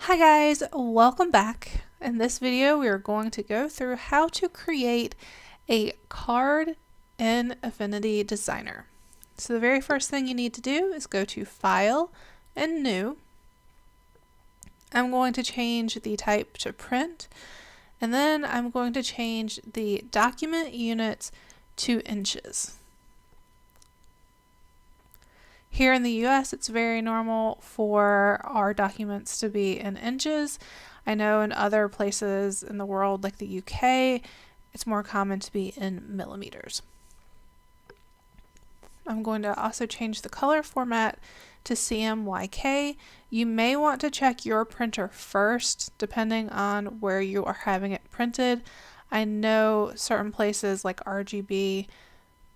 Hi guys, welcome back. In this video we are going to go through how to create a card in Affinity Designer. So the very first thing you need to do is go to File and New. I'm going to change the type to print, and then I'm going to change the document units to inches. Here in the US, it's very normal for our documents to be in inches. I know in other places in the world, like the UK, it's more common to be in millimeters. I'm going to also change the color format to CMYK. You may want to check your printer first, depending on where you are having it printed. I know certain places like RGB,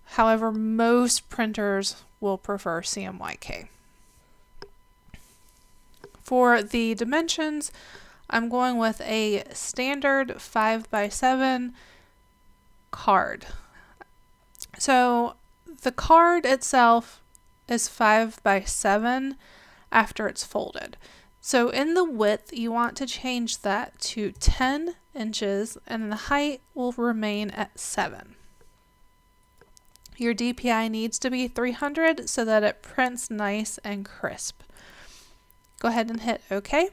however, most printers will prefer CMYK. For the dimensions, I'm going with a standard 5x7 card. So the card itself is 5x7 after it's folded. So in the width, you want to change that to 10 inches, and the height will remain at 7. Your DPI needs to be 300 so that it prints nice and crisp. Go ahead and hit OK.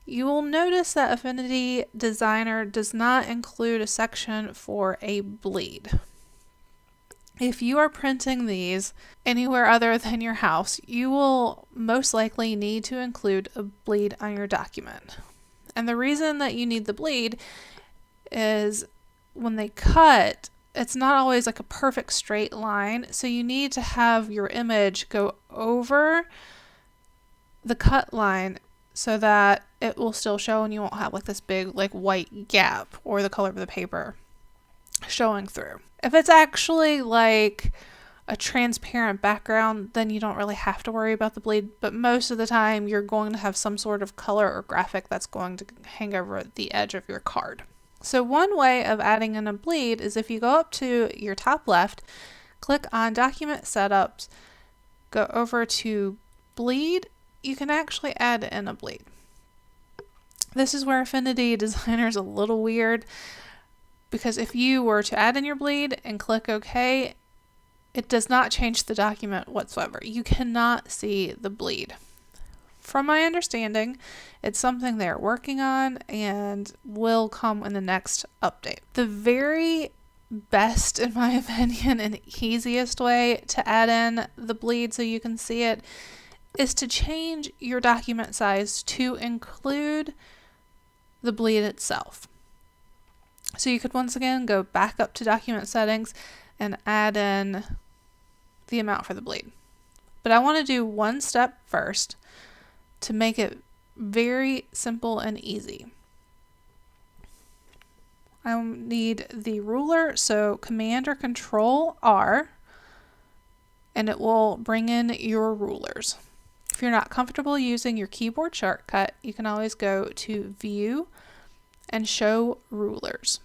You will notice that Affinity Designer does not include a section for a bleed. If you are printing these anywhere other than your house, you will most likely need to include a bleed on your document. And the reason that you need the bleed is when they cut, it's not always like a perfect straight line, so you need to have your image go over the cut line so that it will still show and you won't have like this big like white gap or the color of the paper showing through. If it's actually like a transparent background, then you don't really have to worry about the bleed, but most of the time you're going to have some sort of color or graphic that's going to hang over the edge of your card. So one way of adding in a bleed is if you go up to your top left, click on Document Setups, go over to Bleed, you can actually add in a bleed. This is where Affinity Designer is a little weird, because if you were to add in your bleed and click OK, it does not change the document whatsoever. You cannot see the bleed. From my understanding, it's something they're working on and will come in the next update. The very best, in my opinion, and easiest way to add in the bleed so you can see it is to change your document size to include the bleed itself. So you could once again go back up to document settings and add in the amount for the bleed. But I want to do one step first to make it very simple and easy. I need the ruler, so Command or Control R, and it will bring in your rulers. If you're not comfortable using your keyboard shortcut, you can always go to View and Show Rulers.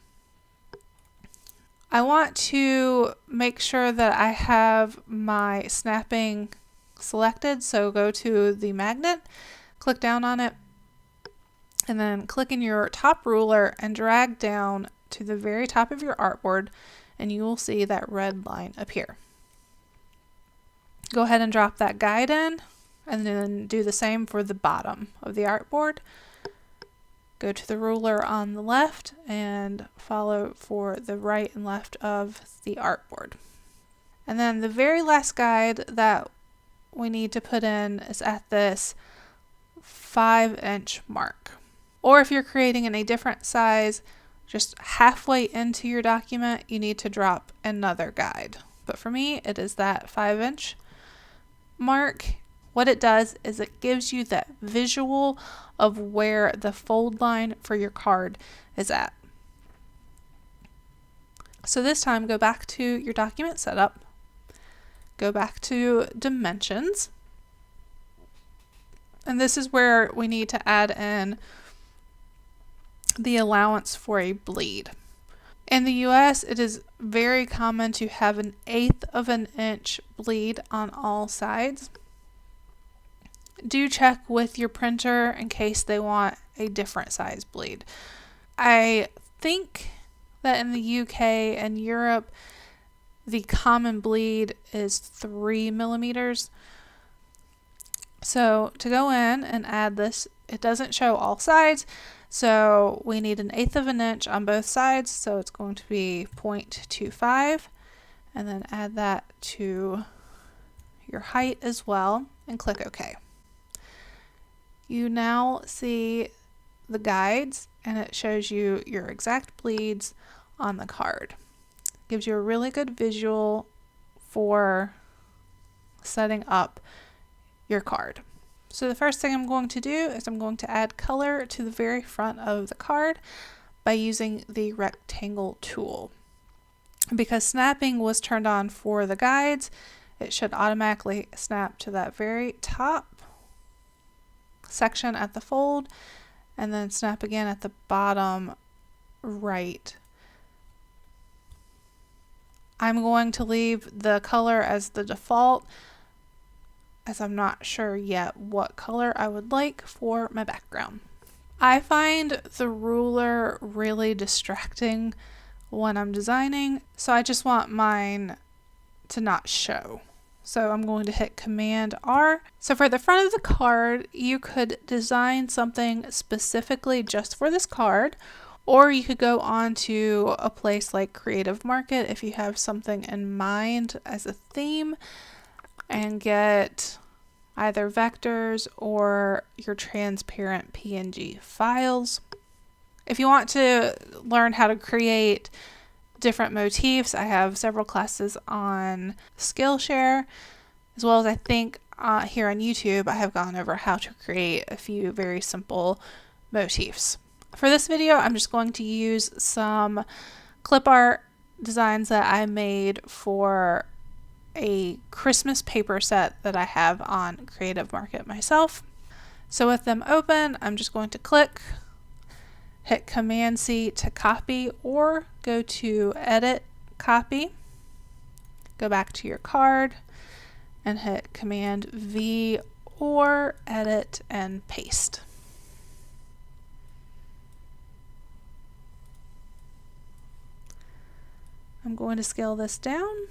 I want to make sure that I have my snapping selected, so go to the magnet, click down on it, and then click in your top ruler and drag down to the very top of your artboard, and you will see that red line appear. Go ahead and drop that guide in, and then do the same for the bottom of the artboard. Go to the ruler on the left and follow for the right and left of the artboard. And then the very last guide that we need to put in is at this 5-inch mark. Or if you're creating in a different size, just halfway into your document, you need to drop another guide. But for me, it is that 5-inch mark. What it does is it gives you that visual of where the fold line for your card is at. So this time, go back to your document setup, go back to dimensions, and this is where we need to add in the allowance for a bleed. In the US, it is very common to have 1/8 of an inch bleed on all sides. do check with your printer in case they want a different size bleed. I think that in the UK and Europe, the common bleed is 3 millimeters. So to go in and add this, it doesn't show all sides, so we need 1/8 of an inch on both sides, so it's going to be 0.25, and then add that to your height as well, and click OK. You now see the guides, and it shows you your exact bleeds on the card. Gives you a really good visual for setting up your card. So the first thing I'm going to do is I'm going to add color to the very front of the card by using the rectangle tool. Because snapping was turned on for the guides, it should automatically snap to that very top section at the fold, and then snap again at the bottom right. I'm going to leave the color as the default, as I'm not sure yet what color I would like for my background. I find the ruler really distracting when I'm designing, so I just want mine to not show. So I'm going to hit Command R. So for the front of the card, you could design something specifically just for this card, or you could go on to a place like Creative Market if you have something in mind as a theme, and get either vectors or your transparent PNG files. If you want to learn how to create different motifs, I have several classes on Skillshare, as well as I think here on YouTube I have gone over how to create a few very simple motifs. For this video, I'm just going to use some clip art designs that I made for a Christmas paper set that I have on Creative Market myself. So with them open, I'm just going to click, hit Command C to copy, or go to Edit, Copy, go back to your card, and hit Command V or Edit and Paste. I'm going to scale this down.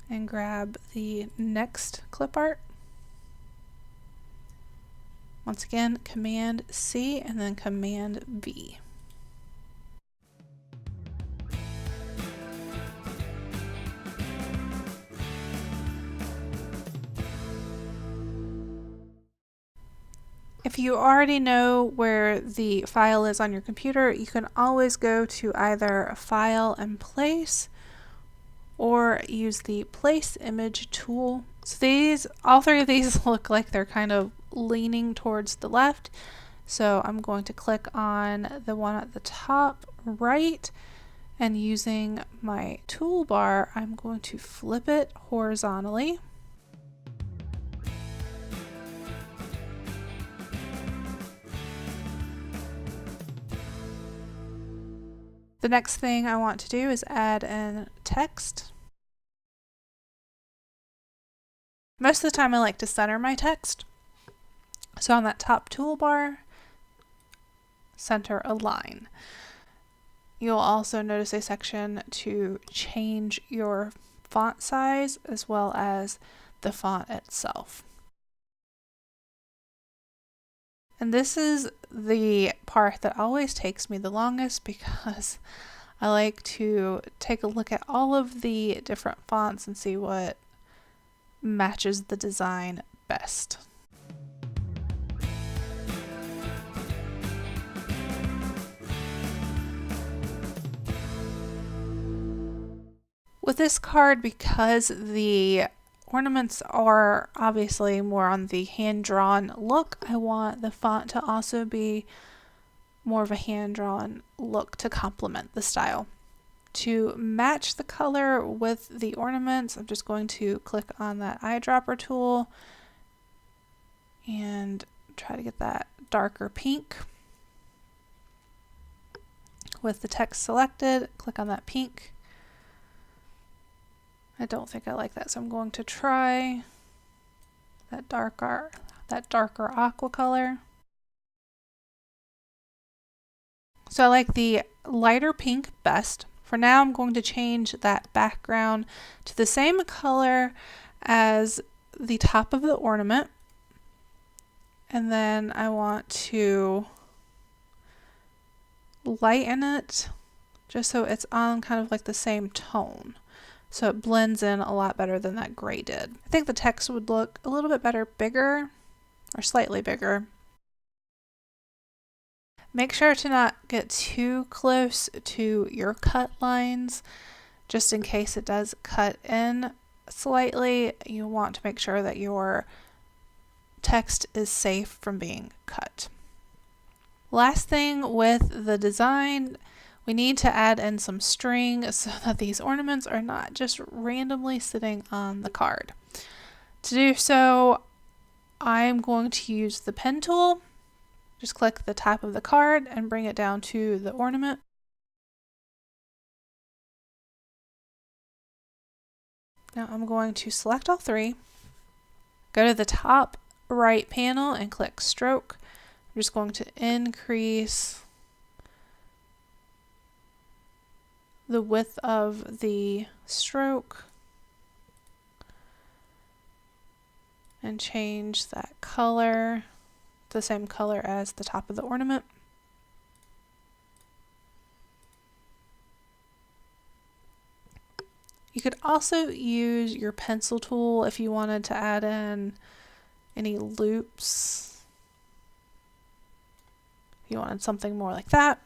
And grab the next clip art. Once again, Command C and then Command V. If you already know where the file is on your computer, you can always go to either File and Place, or use the Place Image tool. So all three of these look like they're kind of leaning towards the left. So I'm going to click on the one at the top right, and using my toolbar, I'm going to flip it horizontally. The next thing I want to do is add in text. Most of the time I like to center my text. So on that top toolbar, center a line. You'll also notice a section to change your font size as well as the font itself. And this is the part that always takes me the longest, because I like to take a look at all of the different fonts and see what matches the design best. With this card, because the ornaments are obviously more on the hand-drawn look, I want the font to also be more of a hand-drawn look to complement the style. To match the color with the ornaments, I'm just going to click on that eyedropper tool and try to get that darker pink. With the text selected, click on that pink, I don't think I like that, so I'm going to try that darker aqua color. So I like the lighter pink best. For now, I'm going to change that background to the same color as the top of the ornament. And then I want to lighten it just so it's on kind of like the same tone. So it blends in a lot better than that gray did. I think the text would look a little bit better bigger, or slightly bigger. Make sure to not get too close to your cut lines, just in case it does cut in slightly. You want to make sure that your text is safe from being cut. Last thing with the design, we need to add in some string so that these ornaments are not just randomly sitting on the card. To do so, I'm going to use the pen tool. Just click the top of the card and bring it down to the ornament. Now I'm going to select all three, go to the top right panel and click stroke. I'm just going to increase the width of the stroke and change that color the same color as the top of the ornament. You could also use your pencil tool if you wanted to add in any loops. If you wanted something more like that.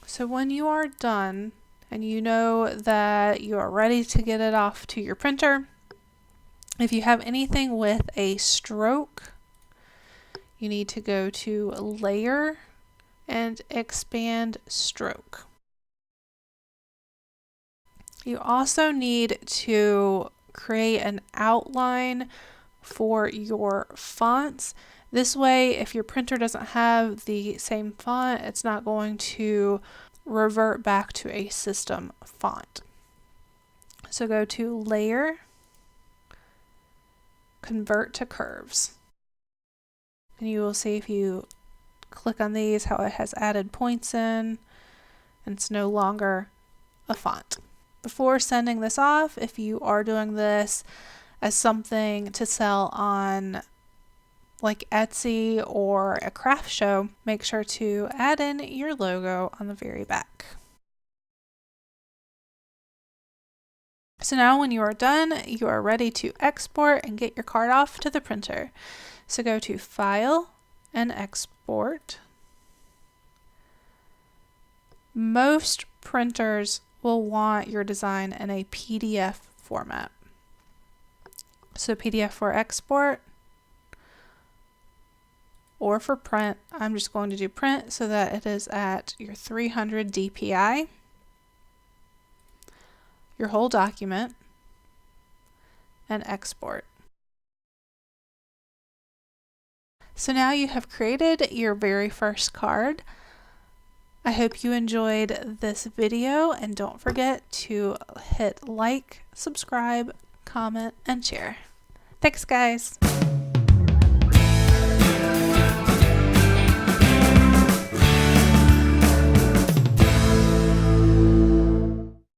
So when you are done and you know that you are ready to get it off to your printer, if you have anything with a stroke, you need to go to Layer and Expand Stroke. You also need to create an outline for your fonts. This way, if your printer doesn't have the same font, it's not going to revert back to a system font. So go to Layer, Convert to Curves. And you will see if you click on these how it has added points in, and it's no longer a font. Before sending this off, if you are doing this as something to sell on like Etsy or a craft show, make sure to add in your logo on the very back. So now when you are done, you are ready to export and get your card off to the printer. So go to File and Export. Most printers will want your design in a PDF format. So PDF for export or for print. I'm just going to do print so that it is at your 300 DPI. Your whole document, and export. So now you have created your very first card. I hope you enjoyed this video, and don't forget to hit like, subscribe, comment, and share. Thanks, guys.